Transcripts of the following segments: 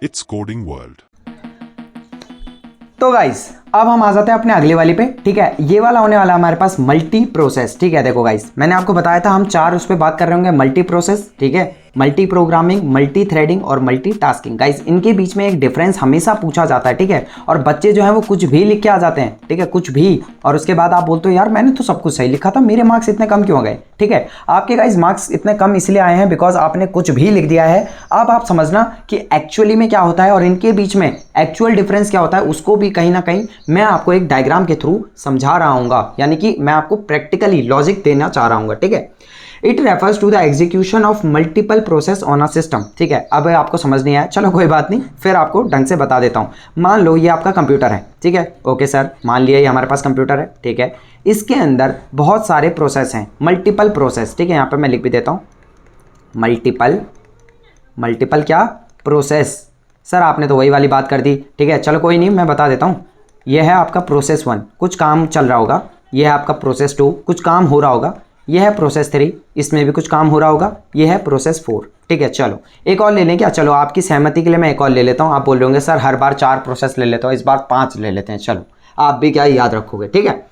It's coding world. तो guys अब हम आ जाते हैं अपने अगले वाली पे। ठीक है, ये वाला होने वाला हमारे पास मल्टी प्रोसेस। ठीक है, देखो गाइस मैंने आपको बताया था हम चार उस पर बात कर रहे होंगे, मल्टी प्रोसेस, ठीक है, मल्टी प्रोग्रामिंग, मल्टी थ्रेडिंग और मल्टी टास्किंग। गाइस इनके बीच में एक डिफरेंस हमेशा पूछा जाता है। ठीक है, और बच्चे जो है वो कुछ भी लिख के आ जाते हैं। ठीक है, कुछ भी, और उसके बाद आप बोलते हो यार मैंने तो सब कुछ सही लिखा था, मेरे मार्क्स इतने कम क्यों आ गए। ठीक है, आपके गाइस मार्क्स इतने कम इसलिए आए हैं बिकॉज आपने कुछ भी लिख दिया है। अब आप समझना कि एक्चुअली में क्या होता है और इनके बीच में एक्चुअल डिफरेंस क्या होता है, उसको भी कहीं ना कहीं मैं आपको एक डायग्राम के थ्रू समझा रहा हूँ, यानी कि मैं आपको प्रैक्टिकली लॉजिक देना चाह रहा हूँ। ठीक है, it refers to the execution of multiple process on a system. ठीक है, अब आपको समझ नहीं आया, चलो कोई बात नहीं, फिर आपको ढंग से बता देता हूं। मान लो ये आपका कंप्यूटर है। ठीक है, ओके सर, मान लिया ये हमारे पास कंप्यूटर है। ठीक है, इसके अंदर बहुत सारे प्रोसेस हैं, मल्टीपल प्रोसेस। ठीक है, यहाँ पे मैं लिख भी देता हूँ मल्टीपल क्या प्रोसेस। सर आपने तो वही वाली बात कर दी। ठीक है, चलो कोई नहीं, मैं बता देता हूँ। यह है आपका प्रोसेस 1, कुछ काम चल रहा होगा। यह है आपका प्रोसेस 2, कुछ काम हो रहा होगा। यह है प्रोसेस 3, इसमें भी कुछ काम हो रहा होगा। यह है प्रोसेस 4। ठीक है, चलो एक और ले लें क्या? चलो आपकी सहमति के लिए मैं एक और ले लेता हूँ। आप बोल रहे होंगे सर हर बार 4 प्रोसेस ले लेता हूँ, इस बार 5 ले लेते हैं। चलो आप भी क्या याद रखोगे। ठीक है,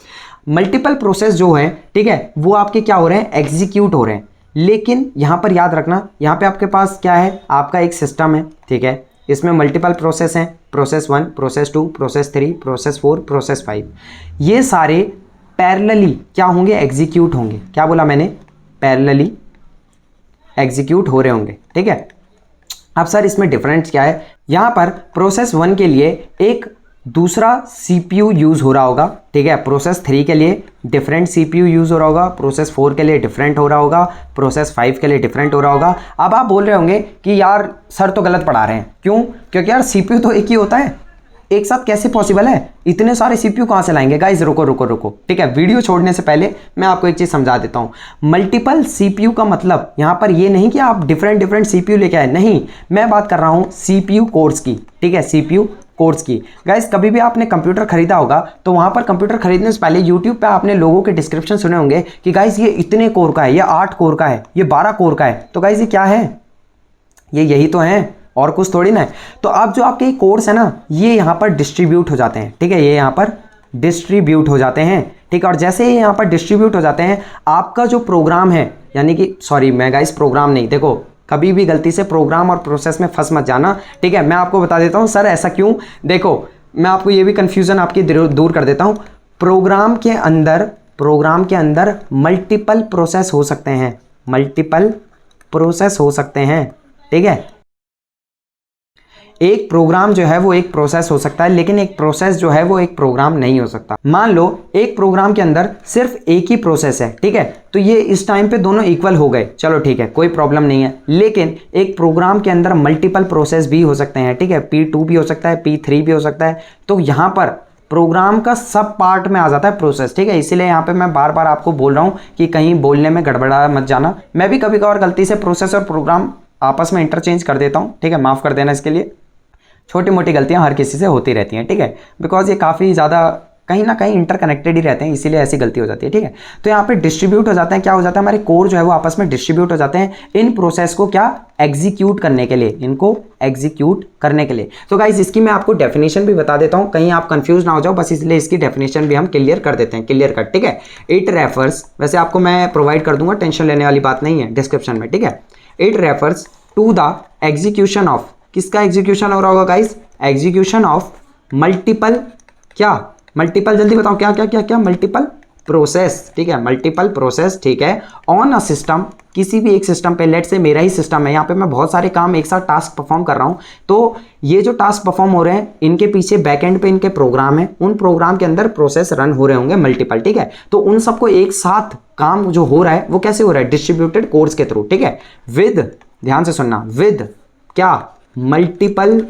मल्टीपल प्रोसेस जो है, ठीक है, वो आपके क्या हो रहे हैं, एग्जीक्यूट हो रहे हैं। लेकिन यहाँ पर याद रखना, यहाँ पे आपके पास क्या है, आपका एक सिस्टम है। ठीक है, इसमें मल्टीपल प्रोसेस हैं, process 1, process 2, process 3, process 4, process 5। ये सारे पैरेलली क्या होंगे, एग्जीक्यूट होंगे। क्या बोला मैंने, पैरेलली एग्जीक्यूट हो रहे होंगे। ठीक है, अब सर इसमें डिफरेंस क्या है? यहां पर प्रोसेस 1 के लिए एक दूसरा सीपीयू यूज हो रहा होगा। ठीक है, प्रोसेस 3 के लिए डिफरेंट सीपीयू यूज हो रहा होगा, प्रोसेस 4 के लिए डिफरेंट हो रहा होगा, प्रोसेस 5 के लिए डिफरेंट हो रहा होगा। अब आप बोल रहे होंगे कि यार सर तो गलत पढ़ा रहे हैं, क्यों? क्योंकि यार सीपीयू तो एक ही होता है, एक साथ कैसे पॉसिबल है, इतने सारे सीपीयू कहां से लाएंगे? गाइस रुको। ठीक है, वीडियो छोड़ने से पहले मैं आपको एक चीज समझा देता हूं। मल्टीपल सीपीयू का मतलब यहां पर ये नहीं कि आप डिफरेंट सीपीयू लेके आए, नहीं, मैं बात कर रहा हूं सीपीयू कोर्स की। ठीक है, सीपीयू कोर्स की। गाइस कभी भी आपने कंप्यूटर खरीदा होगा तो वहां पर कंप्यूटर खरीदने से पहले यूट्यूब पे आपने लोगों के डिस्क्रिप्शन सुने होंगे कि गाइस ये इतने कोर का है, ये 8 कोर का है, ये 12 कोर का है। तो गाइस ये क्या है, ये यही तो है, और कुछ थोड़ी ना है। तो अब जो आपके कोर्स है ना, ये यहाँ पर डिस्ट्रीब्यूट हो जाते हैं। ठीक है, ये यहाँ पर डिस्ट्रीब्यूट हो जाते हैं। ठीक है, और जैसे ये यहाँ पर डिस्ट्रीब्यूट हो जाते हैं, आपका जो प्रोग्राम है, यानी कि सॉरी मैं गाइस प्रोग्राम नहीं, देखो कभी भी गलती से प्रोग्राम और प्रोसेस में फंस मत जाना। ठीक है, मैं आपको बता देता हूँ सर ऐसा क्यों। देखो मैं आपको ये भी कंफ्यूजन आपकी दूर कर देता हूँ। प्रोग्राम के अंदर मल्टीपल प्रोसेस हो सकते हैं, मल्टीपल प्रोसेस हो सकते हैं। ठीक है, एक प्रोग्राम जो है वो एक प्रोसेस हो सकता है, लेकिन एक प्रोसेस जो है वो एक प्रोग्राम नहीं हो सकता। मान लो एक प्रोग्राम के अंदर सिर्फ एक ही प्रोसेस है। ठीक है, तो ये इस टाइम पे दोनों इक्वल हो गए, चलो ठीक है, कोई प्रॉब्लम नहीं है। लेकिन एक प्रोग्राम के अंदर मल्टीपल प्रोसेस भी हो सकते हैं। ठीक है, P2 भी हो सकता है, P3 भी हो सकता है। तो यहां पर प्रोग्राम का सब पार्ट में आ जाता है प्रोसेस। ठीक है, इसीलिए यहाँ पे मैं बार बार आपको बोल रहा हूँ कि कहीं बोलने में गड़बड़ा मत जाना। मैं भी कभी कभार गलती से प्रोसेस और प्रोग्राम आपस में इंटरचेंज कर देता हूँ। ठीक है, माफ कर देना इसके लिए, छोटी मोटी गलतियां हर किसी से होती रहती हैं। ठीक है, बिकॉज ये काफ़ी ज़्यादा कहीं ना कहीं इंटरकनेक्टेड ही रहते हैं, इसीलिए ऐसी गलती हो जाती है। ठीक है, तो यहाँ पे डिस्ट्रीब्यूट हो जाते हैं। क्या हो जाता है, हमारे कोर जो है वो आपस में डिस्ट्रीब्यूट हो जाते हैं इन प्रोसेस को क्या एग्जीक्यूट करने के लिए, इनको एग्जीक्यूट करने के लिए। तो गाइस इसकी मैं आपको डेफिनेशन भी बता देता हूँ, कहीं आप कंफ्यूज ना हो जाओ, बस इसलिए इसकी डेफिनेशन भी हम क्लियर कर देते हैं, क्लियर कट। ठीक है, इट रेफर्स, वैसे आपको मैं प्रोवाइड कर दूंगा, टेंशन लेने वाली बात नहीं है, डिस्क्रिप्शन में। ठीक है, it refers to the execution of, किसका एग्जीक्यूशन हो रहा होगा गाइस, एग्जीक्यूशन ऑफ मल्टीपल, क्या मल्टीपल, जल्दी बताओ क्या क्या क्या क्या, मल्टीपल प्रोसेस। ठीक है, मल्टीपल प्रोसेस। ठीक है, ऑन अ सिस्टम, किसी भी एक सिस्टम पे, लेट से मेरा ही सिस्टम है, यहाँ पे मैं बहुत सारे काम एक साथ टास्क परफॉर्म कर रहा हूँ। तो ये जो टास्क परफॉर्म हो रहे हैं, इनके पीछे बैकएंड पे इनके प्रोग्राम है, उन प्रोग्राम के अंदर प्रोसेस रन हो रहे होंगे मल्टीपल। ठीक है, तो उन सबको एक साथ काम जो हो रहा है वो कैसे हो रहा है, डिस्ट्रीब्यूटेड कोर्स के थ्रू। ठीक है, विद, ध्यान से सुनना, विद क्या, मल्टीपल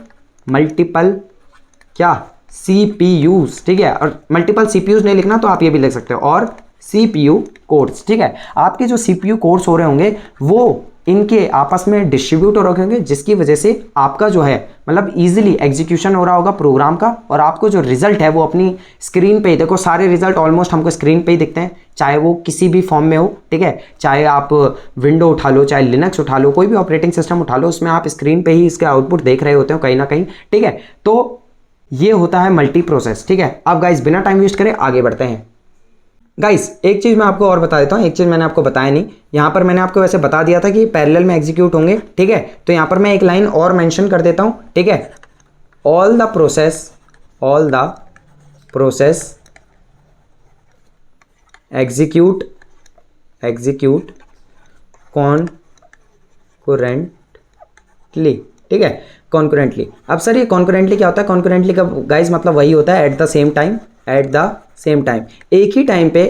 क्या, सीपीयूज। ठीक है, और मल्टीपल सीपीयूज नहीं लिखना तो आप ये भी लिख सकते हो, और सीपीयू कोर्स। ठीक है, आपके जो सीपीयू कोर्स हो रहे होंगे वो इनके आपस में डिस्ट्रीब्यूट हो रखे होंगे, जिसकी वजह से आपका जो है मतलब ईजिली एग्जीक्यूशन हो रहा होगा प्रोग्राम का, और आपको जो रिजल्ट है वो अपनी स्क्रीन पे ही, देखो सारे रिजल्ट ऑलमोस्ट हमको स्क्रीन पे ही दिखते हैं, चाहे वो किसी भी फॉर्म में हो, ठीक है, चाहे आप विंडो उठा लो, चाहे लिनक्स उठा लो, कोई भी ऑपरेटिंग सिस्टम उठा लो, उसमें आप स्क्रीन पे ही इसके आउटपुट देख रहे होते हो कहीं ना कहीं, ठीक है। तो ये होता है मल्टी प्रोसेस, ठीक है। अब गाइस बिना टाइम वेस्ट करे आगे बढ़ते हैं। गाइस एक चीज़ मैं आपको और बता देता हूँ, एक चीज़ मैंने आपको बताया नहीं, यहाँ पर मैंने आपको वैसे बता दिया था कि पैरेलल में एग्जीक्यूट होंगे, ठीक है। तो यहाँ पर मैं एक लाइन और मेंशन कर देता हूँ, ठीक है। All the process execute concurrently, ठीक है, कॉन्करेंटली। अब सर ये कॉन्करेंटली क्या होता है? कॉन्करेंटली का गाइस मतलब वही होता है एट द सेम टाइम, एक ही टाइम पे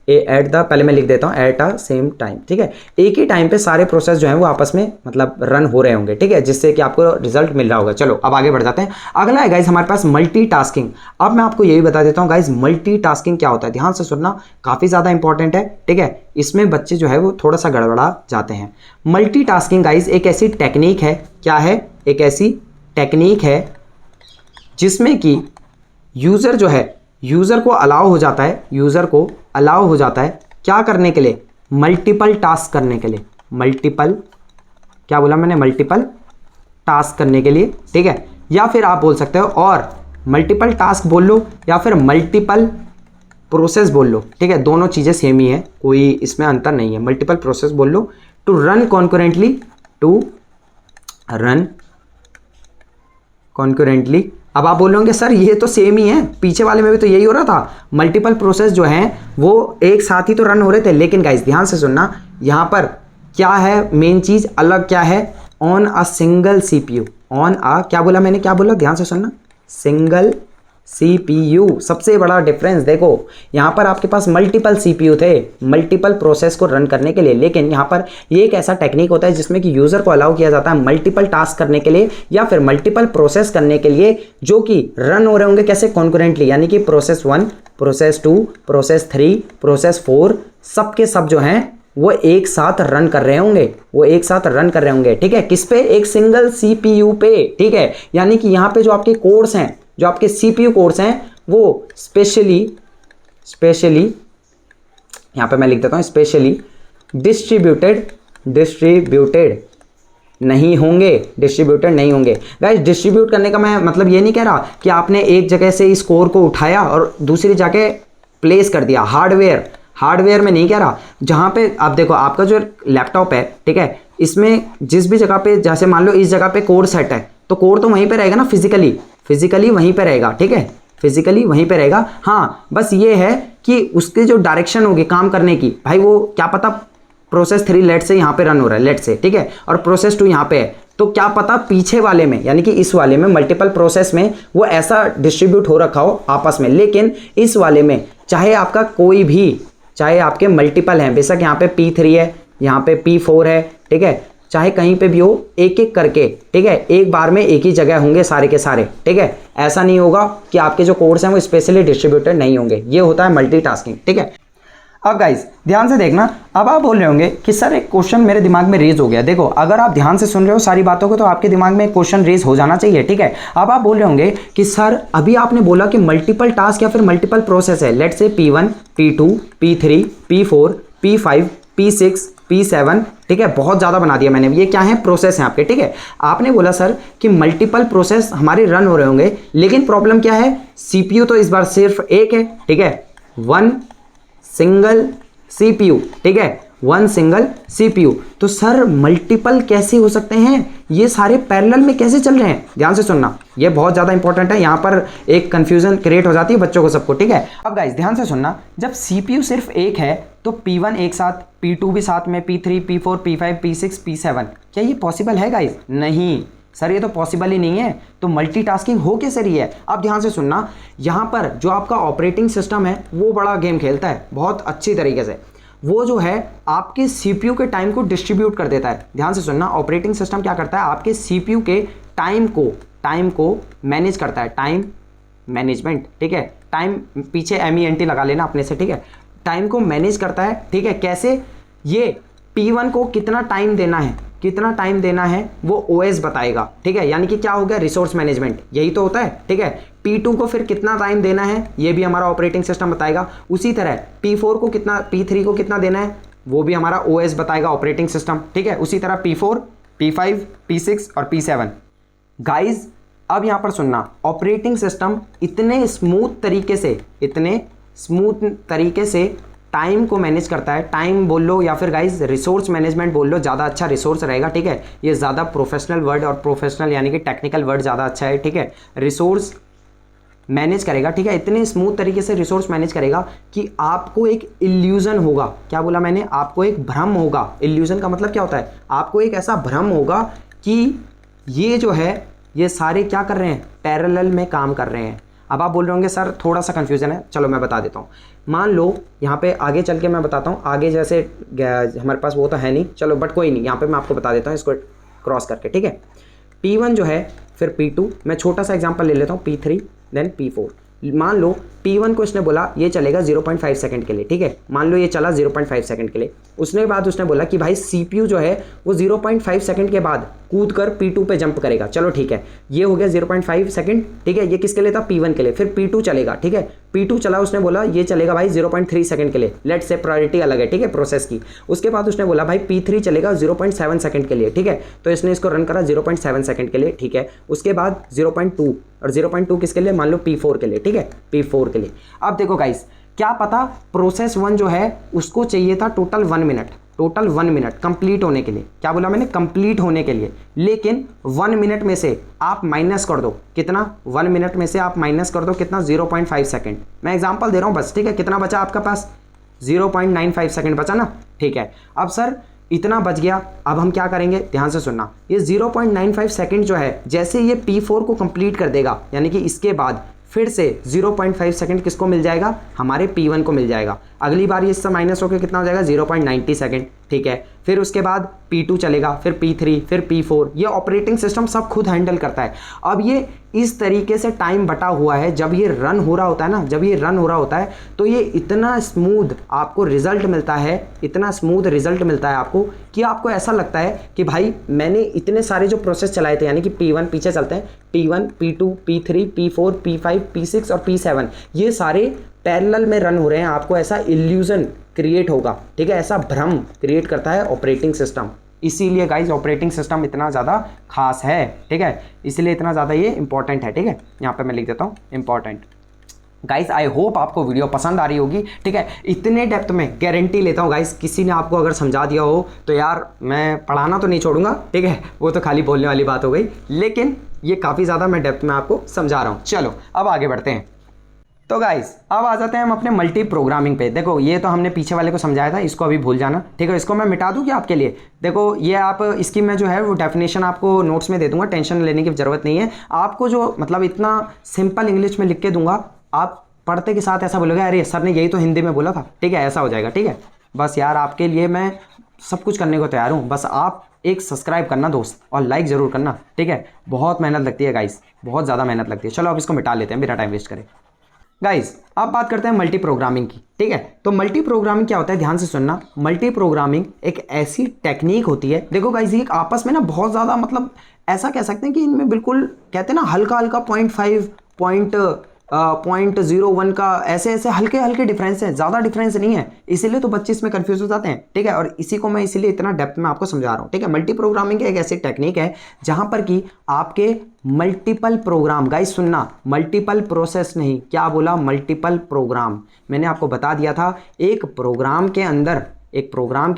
पहले मैं लिख देता हूँ एट अ सेम टाइम, ठीक है। एक ही टाइम पे सारे प्रोसेस जो हैं वो आपस में मतलब रन हो रहे होंगे, ठीक है, जिससे कि आपको रिजल्ट मिल रहा होगा। चलो अब आगे बढ़ जाते हैं। अगला है गाइस हमारे पास मल्टीटास्किंग। अब मैं आपको यही बता देता हूँ गाइस मल्टीटास्किंग क्या होता है, ध्यान से सुनना, काफ़ी ज़्यादा इंपॉर्टेंट है, ठीक है। इसमें बच्चे जो है वो थोड़ा सा गड़बड़ा जाते हैं। मल्टीटास्किंग गाइस एक ऐसी टेक्निक है, क्या है? एक ऐसी टेक्निक है जिसमें कि यूज़र जो है, यूज़र को अलाउ हो जाता है क्या करने के लिए? मल्टीपल टास्क करने के लिए। मल्टीपल टास्क करने के लिए, ठीक है। या फिर आप बोल सकते हो और मल्टीपल टास्क बोल लो या फिर मल्टीपल प्रोसेस बोल लो, ठीक है, दोनों चीज़ें सेम ही है, कोई इसमें अंतर नहीं है। मल्टीपल प्रोसेस बोल लो, टू रन कॉन्करेंटली। अब आप बोल रहे होंगे सर ये तो सेम ही है, पीछे वाले में भी तो यही हो रहा था, मल्टीपल प्रोसेस जो हैं वो एक साथ ही तो रन हो रहे थे। लेकिन गाइस ध्यान से सुनना, यहाँ पर क्या है मेन चीज़, अलग क्या है? ऑन अ सिंगल सीपीयू, क्या बोला मैंने, क्या बोला? ध्यान से सुनना, सिंगल सीपीयू। सबसे बड़ा डिफरेंस देखो, यहाँ पर आपके पास मल्टीपल सीपीयू थे मल्टीपल प्रोसेस को रन करने के लिए, लेकिन यहाँ पर ये एक ऐसा टेक्निक होता है जिसमें कि यूज़र को अलाउ किया जाता है मल्टीपल टास्क करने के लिए या फिर मल्टीपल प्रोसेस करने के लिए, जो कि रन हो रहे होंगे कैसे? कॉन्करेंटली, यानी कि प्रोसेस 1, प्रोसेस 2, प्रोसेस 3, प्रोसेस 4, सब के सब जो हैं वो एक साथ रन कर रहे होंगे, ठीक है। किस पे? एक सिंगल सीपीयू पे, ठीक है। यानी कि यहाँ पे जो आपके कोड्स हैं, जो आपके सीपीयू कोड्स हैं, वो स्पेशली यहाँ पे मैं लिख देता हूँ स्पेशली डिस्ट्रीब्यूटेड नहीं होंगे गाइस। डिस्ट्रीब्यूट करने का मैं मतलब ये नहीं कह रहा कि आपने एक जगह से इस कोर को उठाया और दूसरी जगह प्लेस कर दिया, हार्डवेयर में नहीं कह रहा। जहाँ पे आप देखो आपका जो लैपटॉप है, ठीक है, इसमें जिस भी जगह पे, जैसे मान लो इस जगह पे कोर सेट है, तो कोर तो वहीं पे रहेगा ना, फिजिकली वहीं पे रहेगा, ठीक है, फिजिकली वहीं पे रहेगा। हाँ बस ये है कि उसके जो डायरेक्शन होगी काम करने की, भाई वो क्या पता प्रोसेस 3 लेट से यहाँ पे रन हो रहा है, लेट से, ठीक है, और प्रोसेस 2 यहाँ पे है, तो क्या पता पीछे वाले में, यानी कि इस वाले में मल्टीपल प्रोसेस में वो ऐसा डिस्ट्रीब्यूट हो रखा हो आपस में, लेकिन इस वाले में चाहे आपका कोई भी, चाहे आपके मल्टीपल हैं, बेशक यहाँ पे P3 है, यहाँ पे P4 है, ठीक है, चाहे कहीं पे भी हो, एक एक करके, ठीक है, एक बार में एक ही जगह होंगे सारे के सारे, ठीक है। ऐसा नहीं होगा कि आपके जो कोड्स हैं वो स्पेशली डिस्ट्रीब्यूटेड नहीं होंगे, ये होता है मल्टीटास्किंग, ठीक है। अब गाइस ध्यान से देखना, अब आप बोल रहे होंगे कि सर एक क्वेश्चन मेरे दिमाग में रेज हो गया। देखो अगर आप ध्यान से सुन रहे हो सारी बातों को तो आपके दिमाग में एक क्वेश्चन रेज हो जाना चाहिए, ठीक है। अब आप बोल रहे होंगे कि सर अभी आपने बोला कि मल्टीपल टास्क या फिर मल्टीपल प्रोसेस है, let's say P1, P2, P3, P4, P5, P6, P7, ठीक है, बहुत ज़्यादा बना दिया मैंने, ये क्या है? प्रोसेस हैं आपके, ठीक है। आपने बोला सर कि मल्टीपल प्रोसेस हमारे रन हो रहे होंगे, लेकिन प्रॉब्लम क्या है? सीपीयू तो इस बार सिर्फ एक है, ठीक है, वन सिंगल सीपीयू, ठीक है, वन सिंगल सीपीयू। तो सर मल्टीपल कैसे हो सकते हैं? ये सारे पैरेलल में कैसे चल रहे हैं? ध्यान से सुनना, ये बहुत ज़्यादा इंपॉर्टेंट है, यहाँ पर एक कंफ्यूजन क्रिएट हो जाती है बच्चों को सबको, ठीक है। अब गाइस ध्यान से सुनना, जब सीपीयू सिर्फ एक है तो P1 एक साथ, P2 भी साथ में, P3, P4, P5, P6, P7, क्या ये पॉसिबल है गाइस? नहीं सर, ये तो पॉसिबल ही नहीं है। तो मल्टीटास्किंग हो कैसे रही है? अब ध्यान से सुनना, यहाँ पर जो आपका ऑपरेटिंग सिस्टम है वो बड़ा गेम खेलता है बहुत अच्छी तरीके से। वो जो है आपके सीपीयू के टाइम को डिस्ट्रीब्यूट कर देता है। ध्यान से सुनना, ऑपरेटिंग सिस्टम क्या करता है? आपके सीपीयू के टाइम को मैनेज करता है, टाइम मैनेजमेंट, ठीक है। टाइम पीछे MENT लगा लेना अपने से, ठीक है। टाइम को मैनेज करता है, ठीक है। कैसे? ये P1 को कितना टाइम देना है, कितना टाइम देना है वो OS बताएगा, ठीक है। यानी कि क्या हो गया, रिसोर्स मैनेजमेंट, यही तो होता है, ठीक है। P2 को फिर कितना टाइम देना है ये भी हमारा ऑपरेटिंग सिस्टम बताएगा। उसी तरह P4 को कितना, P3 को कितना देना है वो भी हमारा OS बताएगा, ऑपरेटिंग सिस्टम, ठीक है। उसी तरह P4, P5, P6 और P7। गाइज अब यहां पर सुनना, ऑपरेटिंग सिस्टम इतने स्मूथ तरीके से टाइम को मैनेज करता है। टाइम बोल लो या फिर गाइज रिसोर्स मैनेजमेंट बोल लो, ज़्यादा अच्छा रिसोर्स रहेगा, ठीक है। ये ज़्यादा प्रोफेशनल वर्ड, और प्रोफेशनल यानी कि टेक्निकल वर्ड ज़्यादा अच्छा है, ठीक है। रिसोर्स मैनेज करेगा, ठीक है। इतने स्मूथ तरीके से रिसोर्स मैनेज करेगा कि आपको एक इल्यूजन होगा, क्या बोला मैंने, आपको एक भ्रम होगा। इल्यूजन का मतलब क्या होता है, आपको एक ऐसा भ्रम होगा कि ये जो है ये सारे क्या कर रहे हैं, पैरेलल में काम कर रहे हैं। अब आप बोल रहे होंगे सर थोड़ा सा कन्फ्यूजन है, चलो मैं बता देता हूँ। मान लो यहाँ पे आगे चल के मैं बताता हूँ, आगे जैसे हमारे पास वो तो है नहीं, चलो बट कोई नहीं, यहाँ पे मैं आपको बता देता हूँ इसको क्रॉस करके, ठीक है। P1 जो है, फिर P2, मैं छोटा सा एग्जांपल ले लेता हूँ, P3 देन P4। मान लो P1 को इसने बोला ये चलेगा 0.5 सेकंड के लिए, ठीक है। मान लो ये चला 0.5 सेकंड के लिए, उसने बाद उसने बोला कि भाई CPU जो है वो 0.5 सेकंड के बाद कूद कर P2 पे जंप करेगा। चलो ठीक है, ये हो गया 0.5 सेकंड, ठीक है। ये किसके लिए था, P1 के लिए। फिर P2 चलेगा, ठीक है। P2 चला, उसने बोला ये चलेगा भाई 0.3 सेकंड के लिए, लेट्स से प्रायोरिटी अलग है, ठीक है, प्रोसेस की। उसके बाद उसने बोला भाई P3 चलेगा 0.7 सेकंड के लिए, ठीक है। तो इसने इसको रन करा 0.7 सेकंड के लिए, ठीक है। उसके बाद 0.2, और 0.2 किसके लिए, मान लो P4 के लिए, ठीक है, P4 के लिए। अब देखो गाइस, क्या पता प्रोसेस 1 जो है उसको चाहिए था total 1 minute, total 1 minute complete होने के लिए। क्या बोला मैंने, कंप्लीट होने के लिए। लेकिन 1 मिनट में से आप माइनस कर दो कितना, 1 मिनट में से आप माइनस कर दो कितना, 0.5 सेकंड। मैं एग्जांपल दे रहा हूं बस, ठीक है। कितना बचा आपका पास, 0.95 सेकंड बचा ना, ठीक है। अब सर इतना बच गया, अब हम क्या करेंगे, ध्यान से सुनना। ये 0.95 सेकंड जो है, जैसे ये P4 को कंप्लीट कर देगा, यानी कि इसके बाद फिर से 0.5 सेकंड किसको मिल जाएगा, हमारे P1 को मिल जाएगा। अगली बार ये इससे माइनस होकर कितना हो जाएगा, 0.90 सेकंड, ठीक है। फिर उसके बाद P2 चलेगा, फिर P3, फिर P4। ये ऑपरेटिंग सिस्टम सब खुद हैंडल करता है। अब ये इस तरीके से टाइम बटा हुआ है, जब ये रन हो रहा होता है ना, जब ये रन हो रहा होता है तो ये इतना स्मूथ आपको रिजल्ट मिलता है, इतना स्मूथ रिजल्ट मिलता है आपको कि आपको ऐसा लगता है कि भाई मैंने इतने सारे जो प्रोसेस चलाए थे, यानी कि P1 पीछे चलते हैं, P1, P2, P3, P4, P5, P6 और P7, ये सारे पैरेलल में रन हो रहे हैं। आपको ऐसा इल्यूजन क्रिएट होगा, ठीक है, ऐसा भ्रम क्रिएट करता है ऑपरेटिंग सिस्टम। इसीलिए गाइज ऑपरेटिंग सिस्टम इतना ज़्यादा खास है, ठीक है, इसलिए इतना ज़्यादा ये इंपॉर्टेंट है, ठीक है। यहाँ पे मैं लिख देता हूँ इंपॉर्टेंट। गाइज आई होप आपको वीडियो पसंद आ रही होगी, ठीक है। इतने डेप्थ में गारंटी लेता हूँ गाइज, किसी ने आपको अगर समझा दिया हो तो यार मैं पढ़ाना तो नहीं छोड़ूंगा, ठीक है, वो तो खाली बोलने वाली बात हो गई, लेकिन ये काफ़ी ज़्यादा मैं डेप्थ में आपको समझा रहा हूँ। चलो अब आगे बढ़ते हैं। तो गाइस अब आ जाते हैं हम अपने मल्टी प्रोग्रामिंग पे। देखो ये तो हमने पीछे वाले को समझाया था, इसको अभी भूल जाना, ठीक है। इसको मैं मिटा दूँ क्या आपके लिए, देखो ये आप इसकी मैं जो है वो डेफिनेशन आपको नोट्स में दे दूंगा, टेंशन लेने की ज़रूरत नहीं है। आपको जो मतलब इतना सिंपल इंग्लिश में लिख के दूंगा, आप पढ़ते के साथ ऐसा बोलोगे अरे सर ने यही तो हिंदी में बोला था, ठीक है, ऐसा हो जाएगा, ठीक है। बस यार आपके लिए मैं सब कुछ करने को तैयार हूँ, बस आप एक सब्सक्राइब करना दोस्त, और लाइक ज़रूर करना, ठीक है। बहुत मेहनत लगती है गाइस, बहुत ज़्यादा मेहनत लगती है। चलो अब इसको मिटा लेते हैं बिना टाइम वेस्ट करें। गाइस अब बात करते हैं मल्टी प्रोग्रामिंग की, ठीक है। तो मल्टी प्रोग्रामिंग क्या होता है, ध्यान से सुनना। मल्टी प्रोग्रामिंग एक ऐसी टेक्निक होती है, देखो गाइस ये आपस में ना बहुत ज़्यादा मतलब ऐसा कह सकते हैं कि इनमें बिल्कुल कहते हैं ना हल्का हल्का 0.5 0.01 का ऐसे ऐसे हल्के हल्के डिफरेंस है, ज़्यादा डिफरेंस नहीं है, इसीलिए तो बच्चे इसमें कंफ्यूज हो जाते हैं, ठीक है। और इसी को मैं इसीलिए इतना डेप्थ में आपको समझा रहा हूँ, ठीक है। मल्टी प्रोग्रामिंग एक ऐसी टेक्निक है जहां पर कि आपके मल्टीपल प्रोग्राम, गाइस सुनना, मल्टीपल प्रोसेस नहीं, क्या बोला, मल्टीपल प्रोग्राम। मैंने आपको बता दिया था एक प्रोग्राम के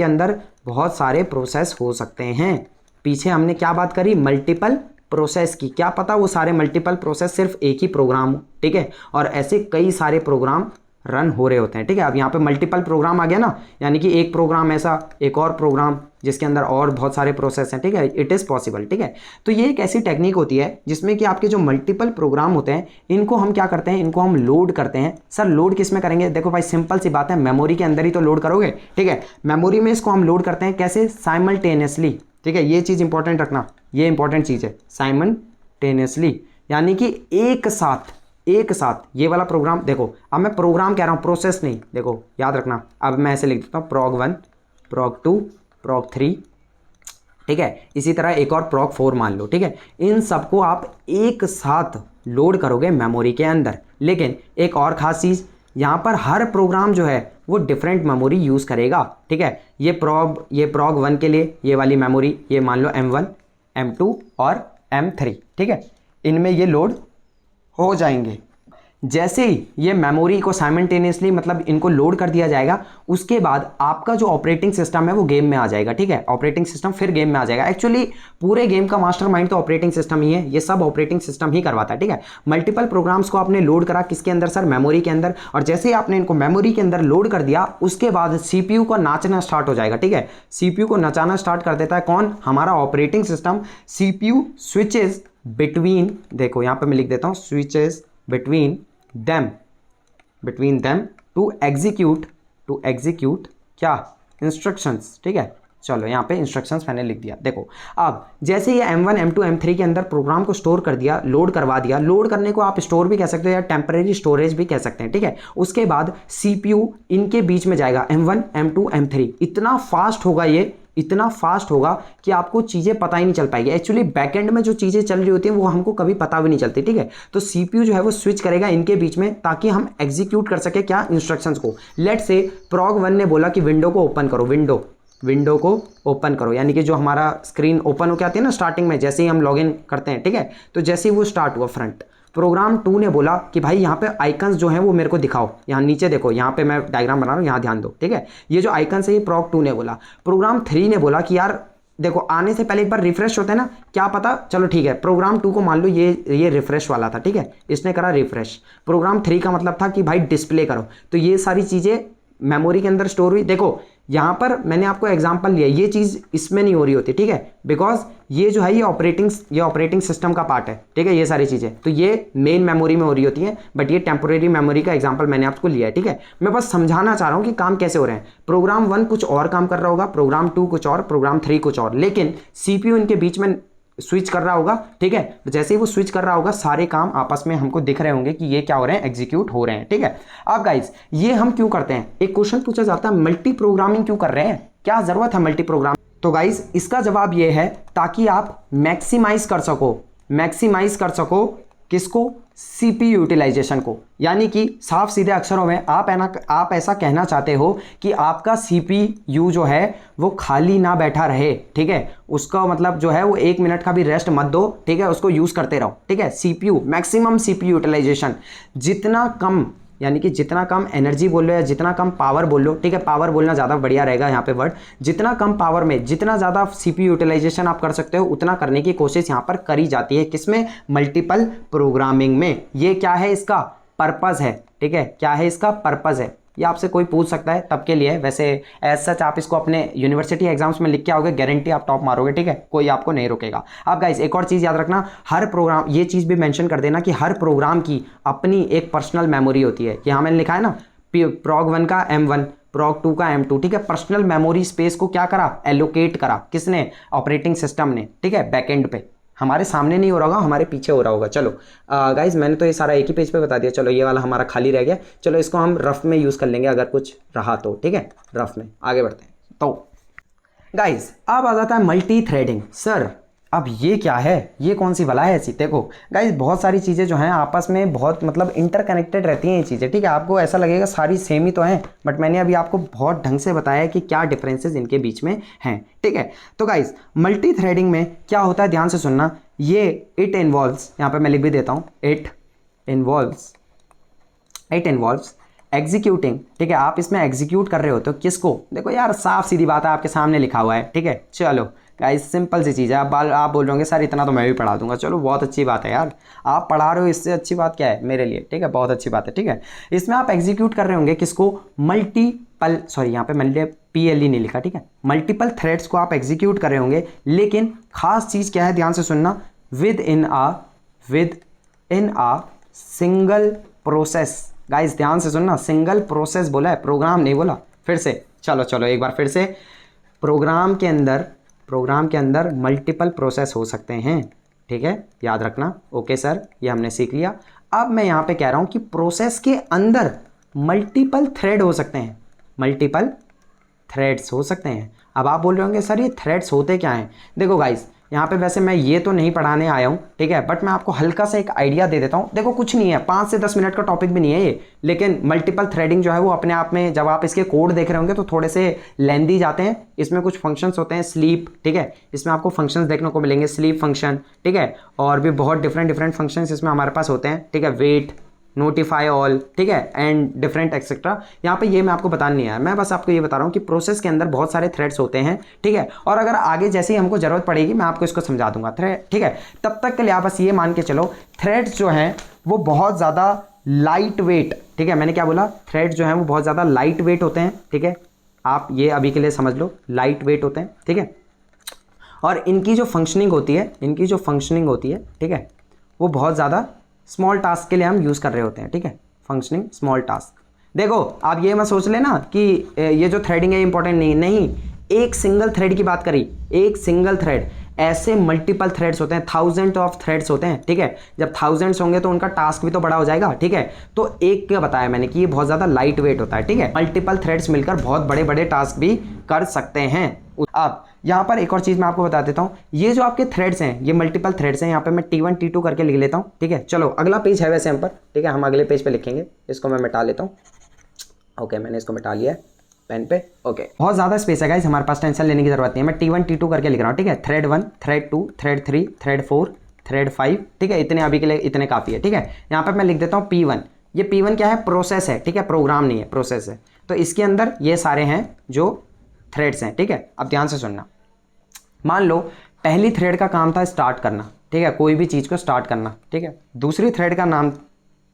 अंदर बहुत सारे प्रोसेस हो सकते हैं। पीछे हमने क्या बात करी, मल्टीपल प्रोसेस की, क्या पता वो सारे मल्टीपल प्रोसेस सिर्फ एक ही प्रोग्राम हो, ठीक है। और ऐसे कई सारे प्रोग्राम रन हो रहे होते हैं, ठीक है। अब यहाँ पे मल्टीपल प्रोग्राम आ गया ना, यानी कि एक प्रोग्राम ऐसा, एक और प्रोग्राम जिसके अंदर और बहुत सारे प्रोसेस हैं, ठीक है, इट इज़ पॉसिबल, ठीक है। तो ये एक ऐसी टेक्निक होती है जिसमें कि आपके जो मल्टीपल प्रोग्राम होते हैं इनको हम क्या करते हैं, इनको हम लोड करते हैं। सर लोड किस में करेंगे, देखो भाई सिंपल सी बात है, मेमोरी के अंदर ही तो लोड करोगे, ठीक है। मेमोरी में इसको हम लोड करते हैं कैसे, साइमल्टेनियसली, ठीक है। ये चीज़ इंपॉर्टेंट रखना, ये इंपॉर्टेंट चीज़ है, साइमल्टेनियसली, यानी कि एक साथ ये वाला प्रोग्राम, देखो अब मैं प्रोग्राम कह रहा हूँ, प्रोसेस नहीं, देखो याद रखना। अब मैं ऐसे लिख देता हूँ prog1, prog2, प्रॉग 3, ठीक है, इसी तरह एक और प्रॉग 4 मान लो, ठीक है। इन सबको आप एक साथ लोड करोगे मेमोरी के अंदर। लेकिन एक और ख़ास चीज़, यहाँ पर हर प्रोग्राम जो है वो डिफरेंट मेमोरी यूज़ करेगा, ठीक है। ये प्रॉग 1 के लिए ये वाली मेमोरी, ये मान लो M1, M2 और M3, ठीक है, इनमें ये लोड हो जाएंगे। जैसे ही ये मेमोरी को साइमल्टेनियसली मतलब इनको लोड कर दिया जाएगा, उसके बाद आपका जो ऑपरेटिंग सिस्टम है वो गेम में आ जाएगा, ठीक है। ऑपरेटिंग सिस्टम फिर गेम में आ जाएगा। एक्चुअली पूरे गेम का मास्टरमाइंड तो ऑपरेटिंग सिस्टम ही है, ये सब ऑपरेटिंग सिस्टम ही करवाता है, ठीक है। मल्टीपल प्रोग्राम्स को आपने लोड करा किसके अंदर सर, मेमोरी के अंदर, और जैसे ही आपने इनको मेमोरी के अंदर लोड कर दिया, उसके बाद सीपीयू को नाचना स्टार्ट हो जाएगा, ठीक है। सीपीयू को नचाना स्टार्ट कर देता है कौन, हमारा operating system. CPU switches between, देखो यहां पर मैं लिख देता हूं, switches between them to execute क्या, इंस्ट्रक्शंस, ठीक है। चलो यहाँ पे इंस्ट्रक्शंस मैंने लिख दिया। देखो अब जैसे ये M1, M2, M3 के अंदर प्रोग्राम को स्टोर कर दिया, लोड करवा दिया, लोड करने को आप स्टोर भी कह सकते हो या टेम्परेरी स्टोरेज भी कह सकते हैं, ठीक है। उसके बाद सीपीयू इनके बीच में जाएगा, M1, M2, M3, इतना फास्ट होगा, ये इतना फास्ट होगा कि आपको चीज़ें पता ही नहीं चल पाएगी। एक्चुअली बैकएंड में जो चीज़ें चल रही होती हैं वो हमको कभी पता भी नहीं चलती, ठीक है। तो सीपीयू जो है वो स्विच करेगा इनके बीच में ताकि हम एग्जीक्यूट कर सके क्या, इंस्ट्रक्शंस को। लेट से प्रॉग 1 ने बोला कि विंडो को ओपन करो, विंडो को ओपन करो, यानी कि जो हमारा स्क्रीन ओपन होकर आती है ना स्टार्टिंग में, जैसे ही हम लॉगिन करते हैं, ठीक है, तो जैसे ही वो स्टार्ट हुआ फ्रंट, प्रोग्राम 2 ने बोला कि भाई यहाँ पे आइकन्स जो हैं वो मेरे को दिखाओ, यहाँ नीचे देखो, यहाँ पे मैं डायग्राम बना रहा हूँ, यहाँ ध्यान दो, ठीक है। ये जो आइकन्स है ये प्रॉग 2 ने बोला। प्रोग्राम 3 ने बोला कि यार देखो आने से पहले एक बार रिफ्रेश होता है ना, क्या पता, चलो ठीक है, प्रोग्राम 2 को मान लो ये रिफ्रेश वाला था, ठीक है, इसने करा रिफ्रेश। प्रोग्राम 3 का मतलब था कि भाई डिस्प्ले करो, तो ये सारी चीज़ें मेमोरी के अंदर स्टोर हुई। देखो यहाँ पर मैंने आपको एग्जांपल लिया, ये चीज़ इसमें नहीं हो रही होती, ठीक है, बिकॉज ये जो है ये ऑपरेटिंग सिस्टम का पार्ट है, ठीक है, ये सारी चीज़ें तो ये मेन मेमोरी में हो रही होती हैं, बट ये टेम्पोरेरी मेमोरी का एग्जांपल मैंने आपको लिया है, ठीक है। मैं बस समझाना चाह रहा हूँ कि काम कैसे हो रहे हैं। प्रोग्राम 1 कुछ और काम कर रहा होगा, प्रोग्राम 2 कुछ और, प्रोग्राम 3 कुछ और, लेकिन सीपीयू इनके बीच में स्विच कर रहा होगा, ठीक है। तो जैसे ही वो स्विच कर रहा होगा, सारे काम आपस में हमको दिख रहे होंगे कि ये क्या हो रहे हैं, एग्जीक्यूट हो रहे हैं, ठीक है। अब गाइस ये हम क्यों करते हैं, एक क्वेश्चन पूछा जाता है, मल्टी प्रोग्रामिंग क्यों कर रहे हैं, क्या जरूरत है मल्टी प्रोग्राम। तो गाइस इसका जवाब ये है ताकि आप मैक्सिमाइज कर सको किसको, सीपीयू यूटिलाइजेशन को। यानी कि साफ सीधे अक्षरों में आप ऐसा कहना चाहते हो कि आपका सीपीयू जो है वो खाली ना बैठा रहे, ठीक है, उसका मतलब जो है वो 1 मिनट का भी रेस्ट मत दो, ठीक है, उसको यूज करते रहो, ठीक है। सीपीयू मैक्सिमम सीपीयू यूटिलाइजेशन, जितना कम, यानी कि जितना कम एनर्जी बोल लो या जितना कम पावर बोल लो, ठीक है, पावर बोलना ज़्यादा बढ़िया रहेगा यहाँ पे वर्ड, जितना कम पावर में जितना ज़्यादा सीपीयू यूटिलाइजेशन आप कर सकते हो उतना करने की कोशिश यहाँ पर करी जाती है, किसमें, मल्टीपल प्रोग्रामिंग में। ये क्या है, इसका पर्पज़ है, ठीक है, क्या है इसका पर्पज़ है, ये आपसे कोई पूछ सकता है, तब के लिए। वैसे एज सच आप इसको अपने यूनिवर्सिटी एग्जाम्स में लिख के आओगे, गारंटी आप टॉप मारोगे, ठीक है, कोई आपको नहीं रोकेगा। अब गाइस एक और चीज़ याद रखना, हर प्रोग्राम, ये चीज़ भी मेंशन कर देना कि हर प्रोग्राम की अपनी एक पर्सनल मेमोरी होती है, कि हाँ मैंने लिखा है ना, प्रॉग 1 का M1, प्रॉग 2 का M2, ठीक है। पर्सनल मेमोरी स्पेस को क्या करा, एलोकेट करा, किसने, ऑपरेटिंग सिस्टम ने, ठीक है, बैकएंड पे। हमारे सामने नहीं हो रहा होगा, हमारे पीछे हो रहा होगा। चलो गाइज मैंने तो ये सारा एक ही पेज पे बता दिया। चलो ये वाला हमारा खाली रह गया, चलो इसको हम रफ में यूज़ कर लेंगे अगर कुछ रहा तो, ठीक है, रफ में आगे बढ़ते हैं। तो गाइज अब आ जाता है मल्टी थ्रेडिंग। सर अब ये क्या है, ये कौन सी बला है ऐसी। देखो गाइज बहुत सारी चीज़ें जो हैं आपस में बहुत मतलब इंटरकनेक्टेड रहती हैं ये चीज़ें, ठीक है। आपको ऐसा लगेगा सारी सेम ही तो हैं, बट मैंने अभी आपको बहुत ढंग से बताया है कि क्या डिफरेंसेस इनके बीच में हैं, ठीक है। तो गाइज मल्टी थ्रेडिंग में क्या होता है, ध्यान से सुनना, ये इट इन्वॉल्व्स, यहाँ पर मैं लिख भी देता हूँ, इट इन्वॉल्व्स एग्जीक्यूटिंग, ठीक है। आप इसमें एग्जीक्यूट कर रहे हो तो किसको, देखो यार साफ सीधी बात है, आपके सामने लिखा हुआ है, ठीक है। चलो गाइस सिंपल सी चीज़ है। आप बोल रहे सर इतना तो मैं भी पढ़ा दूंगा, चलो बहुत अच्छी बात है यार, आप पढ़ा रहे हो, इससे अच्छी बात क्या है मेरे लिए, ठीक है, बहुत अच्छी बात है, ठीक है। इसमें आप एग्जीक्यूट कर रहे होंगे किसको, मल्टीपल, सॉरी यहाँ पे मैंने PLE नहीं लिखा, ठीक है, मल्टीपल थ्रेड्स को आप एग्जीक्यूट कर रहे होंगे, लेकिन खास चीज़ क्या है, ध्यान से सुनना, within a single process. Guys ध्यान से सुनना, सिंगल प्रोसेस बोला है, प्रोग्राम नहीं बोला। फिर से चलो एक बार फिर से, प्रोग्राम के अंदर मल्टीपल प्रोसेस हो सकते हैं, ठीक है, याद रखना। ओके सर, ये हमने सीख लिया। अब मैं यहाँ पे कह रहा हूँ कि प्रोसेस के अंदर मल्टीपल थ्रेड हो सकते हैं, मल्टीपल थ्रेड्स हो सकते हैं। अब आप बोल रहे होंगे सर ये थ्रेड्स होते क्या हैं। देखो गाइस, यहाँ पे वैसे मैं ये तो नहीं पढ़ाने आया हूँ, ठीक है, बट मैं आपको हल्का सा एक आइडिया दे देता हूँ। देखो कुछ नहीं है, 5 से 10 मिनट का टॉपिक भी नहीं है ये, लेकिन मल्टीपल थ्रेडिंग जो है वो अपने आप में जब आप इसके कोड देख रहे होंगे तो थोड़े से लेंदी जाते हैं। इसमें कुछ फंक्शंस होते हैं, स्लीप, ठीक है, इसमें आपको फंक्शंस देखने को मिलेंगे, स्लीप फंक्शन, ठीक है, और भी बहुत डिफरेंट फंक्शंस इसमें हमारे पास होते हैं, ठीक है, वेट, नोटिफाई ऑल, ठीक है, एंड डिफरेंट एक्सेट्रा। यहाँ पे ये मैं आपको बताने नहीं आया, मैं बस आपको ये बता रहा हूँ कि प्रोसेस के अंदर बहुत सारे थ्रेड्स होते हैं, ठीक है, और अगर आगे जैसे ही हमको जरूरत पड़ेगी मैं आपको इसको समझा दूंगा थ्रेड, ठीक है। तब तक के लिए आप बस ये मान के चलो थ्रेड्स जो हैं वो बहुत ज़्यादा लाइट वेट, ठीक है, मैंने क्या बोला, थ्रेड्स जो हैं वो बहुत ज़्यादा लाइट वेट होते हैं, ठीक है, आप ये अभी के लिए समझ लो, लाइट वेट होते हैं, ठीक है, और इनकी जो फंक्शनिंग होती है, ठीक है, वो बहुत ज़्यादा स्मॉल टास्क के लिए हम यूज़ कर रहे होते हैं, ठीक है, फंक्शनिंग स्मॉल टास्क। देखो आप ये मत सोच लेना कि ये जो थ्रेडिंग है इंपॉर्टेंट नहीं, एक सिंगल थ्रेड की बात करी, एक सिंगल थ्रेड, ऐसे मल्टीपल थ्रेड्स होते हैं, थाउजेंड ऑफ थ्रेड्स होते हैं, ठीक है, जब थाउजेंड्स होंगे तो उनका टास्क भी तो बड़ा हो जाएगा, ठीक है, तो एक क्या बताया मैंने कि ये बहुत ज़्यादा लाइट वेट होता है, ठीक है, मल्टीपल थ्रेड्स मिलकर बहुत बड़े बड़े टास्क भी कर सकते हैं। अब यहाँ पर एक और चीज़ मैं आपको बता देता हूँ, ये जो आपके थ्रेड्स हैं ये मल्टीपल थ्रेड्स हैं, यहाँ पे मैं T1 T2 करके लिख लेता हूँ, ठीक है। चलो अगला पेज है वैसे हम पर, ठीक है, हम अगले पेज पे लिखेंगे, इसको मैं मिटा लेता हूँ, ओके, मैंने इसको मिटा लिया है पेन पे, ओके। बहुत ज़्यादा स्पेस है गाइस, हमारे पास टेंशन लेने की जरूरत नहीं है, मैं T1 T2 करके लिख रहा हूँ, ठीक है, thread 1, thread 2, thread 3, thread 4, thread 5, ठीक है, इतने अभी के लिए इतने काफ़ी है, ठीक है। यहाँ पर मैं लिख देता हूँ P1, ये P1 क्या है, प्रोसेस है, ठीक है, प्रोग्राम नहीं है, प्रोसेस है, तो इसके अंदर ये सारे हैं जो थ्रेड्स हैं, ठीक है। अब ध्यान से सुनना, मान लो पहली थ्रेड का काम था स्टार्ट करना, ठीक है, कोई भी चीज़ को स्टार्ट करना, ठीक है, दूसरी थ्रेड का नाम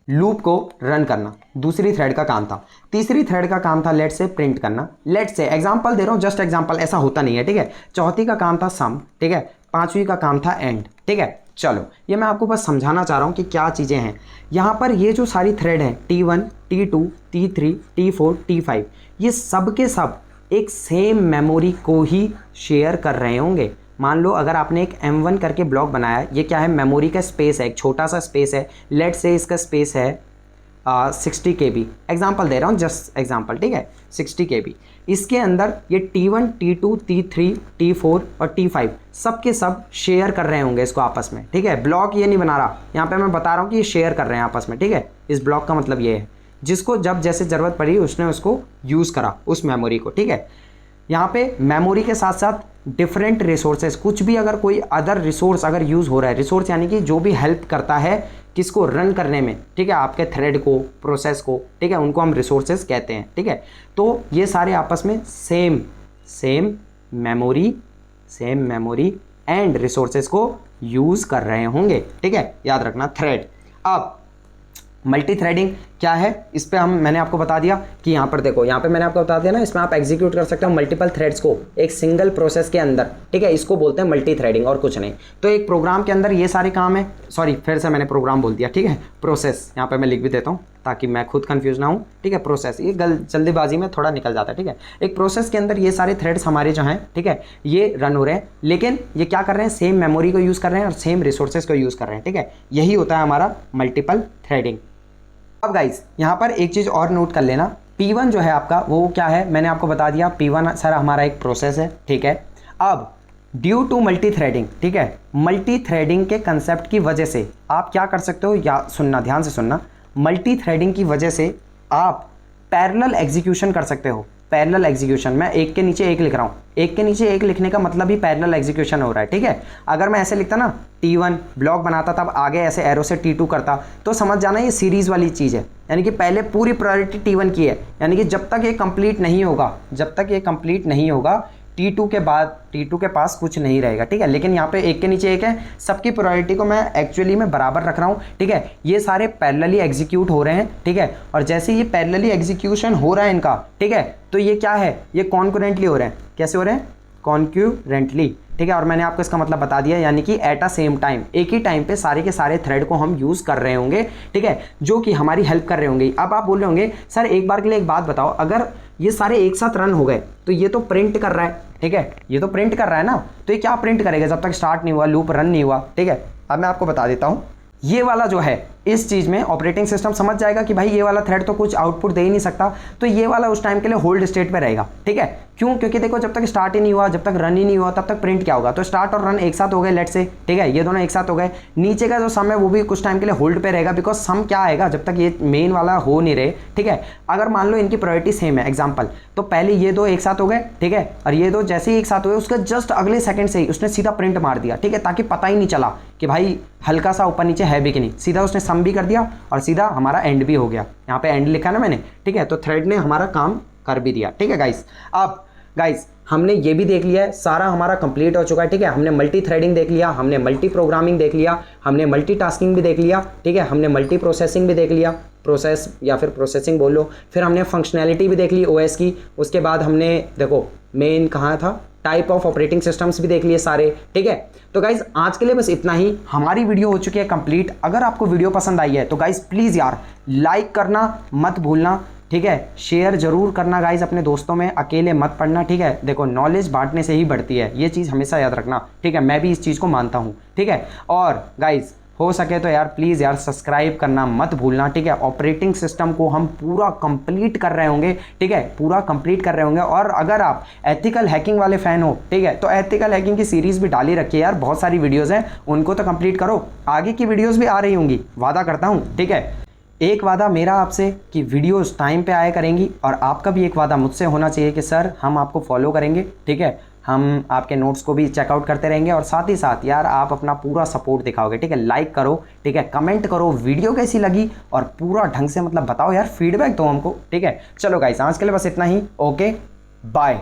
लूप को रन करना, दूसरी थ्रेड का काम था, तीसरी थ्रेड का काम था लेट से प्रिंट करना, लेट से एग्जांपल दे रहा हूँ, जस्ट एग्जांपल, ऐसा होता नहीं है, ठीक है, चौथी का काम था सम, ठीक है, पांचवी का काम था एंड, ठीक है। चलो ये मैं आपको बस समझाना चाह रहा हूँ कि क्या चीज़ें हैं यहाँ पर। ये जो सारी थ्रेड हैं T1, T2, T3, T4, T5, ये सब के सब एक सेम मेमोरी को ही शेयर कर रहे होंगे। मान लो अगर आपने एक M1 करके ब्लॉक बनाया है, ये क्या है, मेमोरी का स्पेस है, एक छोटा सा स्पेस है, लेट से इसका स्पेस है 60 KB, एग्जांपल दे रहा हूँ, जस्ट एग्जांपल, ठीक है, 60 KB। इसके अंदर ये T1, T2, T3, T4 और T5 सब के सब शेयर कर रहे होंगे इसको आपस में, ठीक है। ब्लॉक ये नहीं बना रहा, यहाँ पे मैं बता रहा हूँ कि ये शेयर कर रहे हैं आपस में, ठीक है। इस ब्लॉक का मतलब ये है, जिसको जब जैसे ज़रूरत पड़ी उसने उसको यूज़ करा उस मेमोरी को, ठीक है। यहाँ पे मेमोरी के साथ साथ डिफरेंट रिसोर्सेज, कुछ भी अगर कोई अदर रिसोर्स अगर यूज़ हो रहा है, रिसोर्स यानी कि जो भी हेल्प करता है किसको रन करने में, ठीक है, आपके थ्रेड को, प्रोसेस को, ठीक है, उनको हम रिसोर्सेज कहते हैं, ठीक है। तो ये सारे आपस में सेम मेमोरी एंड रिसोर्सेज को यूज़ कर रहे होंगे, ठीक है, याद रखना थ्रेड। अब मल्टी थ्रेडिंग क्या है, इस पे मैंने आपको बता दिया कि यहाँ पर देखो, यहाँ पे मैंने आपको बता दिया ना, इसमें आप एग्जीक्यूट कर सकते हो मल्टीपल थ्रेड्स को एक सिंगल प्रोसेस के अंदर, ठीक है, इसको बोलते हैं मल्टी थ्रेडिंग और कुछ नहीं। तो एक प्रोग्राम के अंदर ये सारे काम है, सॉरी फिर से मैंने प्रोग्राम बोल दिया, ठीक है, प्रोसेस यहाँ पे मैं लिख भी देता हूँ ताकि मैं खुद कंफ्यूज ना हूँ, ठीक है। प्रोसेस ये जल्दीबाजी में थोड़ा निकल जाता है, ठीक है। एक प्रोसेस के अंदर ये सारे थ्रेड्स हमारे जो हैं, ठीक है, ये रन हो रहे हैं, लेकिन ये क्या कर रहे हैं, सेम मेमोरी को यूज़ कर रहे हैं और सेम रिसोर्सेज को यूज़ कर रहे हैं, ठीक है। यही होता है हमारा मल्टीपल थ्रेडिंग। अब गाइस यहाँ पर एक चीज़ और नोट कर लेना, P1 जो है आपका वो क्या है, मैंने आपको बता दिया P1 सर हमारा एक प्रोसेस है, ठीक है। अब ड्यू टू मल्टी थ्रेडिंग, ठीक है, मल्टी थ्रेडिंग के कंसेप्ट की वजह से आप क्या कर सकते हो, या सुनना, ध्यान से सुनना, मल्टी थ्रेडिंग की वजह से आप पैरेलल एग्जीक्यूशन कर सकते हो। पैरेलल एग्जीक्यूशन, मैं एक के नीचे एक लिख रहा हूँ, एक के नीचे एक लिखने का मतलब ही पैरेलल एग्जीक्यूशन हो रहा है, ठीक है। अगर मैं ऐसे लिखता ना, T1 ब्लॉक बनाता तब आगे ऐसे एरो से T2 करता, तो समझ जाना ये सीरीज़ वाली चीज़ है, यानी कि पहले पूरी प्रायोरिटी T1 की है, यानी कि जब तक ये कंप्लीट नहीं होगा T2 के बाद T2 के पास कुछ नहीं रहेगा, ठीक है। लेकिन यहाँ पे एक के नीचे एक है, सबकी प्रायोरिटी को मैं एक्चुअली में बराबर रख रहा हूँ, ठीक है। ये सारे पैरेलली एग्जीक्यूट हो रहे हैं, ठीक है, और जैसे ये पैरेलली एग्जीक्यूशन हो रहा है इनका, ठीक है, तो ये क्या है, ये कॉन्करेंटली हो रहे हैं। कैसे हो रहे हैं, कॉन्क्यूरेंटली, ठीक है। और मैंने आपको इसका मतलब बता दिया, यानी कि एट अ सेम टाइम, एक ही टाइम पे सारे के सारे थ्रेड को हम यूज़ कर रहे होंगे, ठीक है, जो कि हमारी हेल्प कर रहे होंगे। अब आप बोल रहे होंगे सर एक बार के लिए एक बात बताओ, अगर ये सारे एक साथ रन हो गए तो ये तो प्रिंट कर रहा है, ठीक है, ये तो प्रिंट कर रहा है ना, तो ये क्या प्रिंट करेगा जब तक स्टार्ट नहीं हुआ, लूप रन नहीं हुआ, ठीक है। अब मैं आपको बता देता हूँ, ये वाला जो है इस चीज़ में ऑपरेटिंग सिस्टम समझ जाएगा कि भाई ये वाला थ्रेड तो कुछ आउटपुट दे ही नहीं सकता, तो ये वाला उस टाइम के लिए होल्ड स्टेट पे रहेगा, ठीक है। क्यों? क्योंकि देखो जब तक स्टार्ट ही नहीं हुआ, जब तक रन ही नहीं हुआ, तब तक प्रिंट क्या होगा? तो स्टार्ट और रन एक साथ हो गए लेट से, ठीक है, ये दोनों एक साथ हो गए। नीचे का जो सम है वो भी कुछ टाइम के लिए होल्ड पे रहेगा, बिकॉज सम क्या आएगा जब तक ये मेन वाला हो नहीं रहे, ठीक है। अगर मान लो इनकी प्रायोरिटी सेम है, एग्जाम्पल, तो पहले ये दो एक साथ हो गए, ठीक है, और ये दो जैसे ही एक साथ हुए उसके जस्ट अगले सेकंड से ही उसने सीधा प्रिंट मार दिया, ठीक है, ताकि पता ही नहीं चला कि भाई हल्का सा ऊपर नीचे है भी कि नहीं। सीधा उसने सम भी कर दिया और सीधा हमारा एंड भी हो गया। यहाँ पे एंड लिखा ना मैंने, ठीक है, तो थ्रेड ने हमारा काम कर भी दिया, ठीक है गाइस। अब गाइस हमने ये भी देख लिया है, सारा हमारा कंप्लीट हो चुका है, ठीक है। हमने मल्टी थ्रेडिंग देख लिया, हमने मल्टी प्रोग्रामिंग देख लिया, हमने मल्टी टास्किंग भी देख लिया, ठीक है, हमने मल्टी प्रोसेसिंग भी देख लिया, प्रोसेस या फिर प्रोसेसिंग बोल लो। फिर हमने फंक्शनैलिटी भी देख ली ओएस की। उसके बाद हमने देखो मेन कहाँ था, टाइप ऑफ ऑपरेटिंग सिस्टम्स भी देख लिए सारे, ठीक है। तो गाइज आज के लिए बस इतना ही, हमारी वीडियो हो चुकी है कंप्लीट। अगर आपको वीडियो पसंद आई है तो गाइज प्लीज़ यार लाइक करना मत भूलना, ठीक है, शेयर जरूर करना गाइज अपने दोस्तों में, अकेले मत पढ़ना, ठीक है। देखो नॉलेज बांटने से ही बढ़ती है, ये चीज़ हमेशा याद रखना, ठीक है, मैं भी इस चीज़ को मानता हूँ, ठीक है। और गाइज हो सके तो यार प्लीज़ यार सब्सक्राइब करना मत भूलना, ठीक है। ऑपरेटिंग सिस्टम को हम पूरा कंप्लीट कर रहे होंगे, ठीक है, पूरा कंप्लीट कर रहे होंगे। और अगर आप एथिकल हैकिंग वाले फैन हो, ठीक है, तो एथिकल हैकिंग की सीरीज़ भी डाली रखी है यार, बहुत सारी वीडियोज़ हैं, उनको तो कंप्लीट करो। आगे की वीडियोज़ भी आ रही होंगी, वादा करता हूँ, ठीक है। एक वादा मेरा आपसे कि वीडियोस टाइम पे आया करेंगी, और आपका भी एक वादा मुझसे होना चाहिए कि सर हम आपको फॉलो करेंगे, ठीक है, हम आपके नोट्स को भी चेकआउट करते रहेंगे, और साथ ही साथ यार आप अपना पूरा सपोर्ट दिखाओगे, ठीक है। लाइक करो, ठीक है, कमेंट करो वीडियो कैसी लगी, और पूरा ढंग से मतलब बताओ यार, फीडबैक दो हमको, ठीक है। चलो गाइस आज के लिए बस इतना ही, ओके बाय।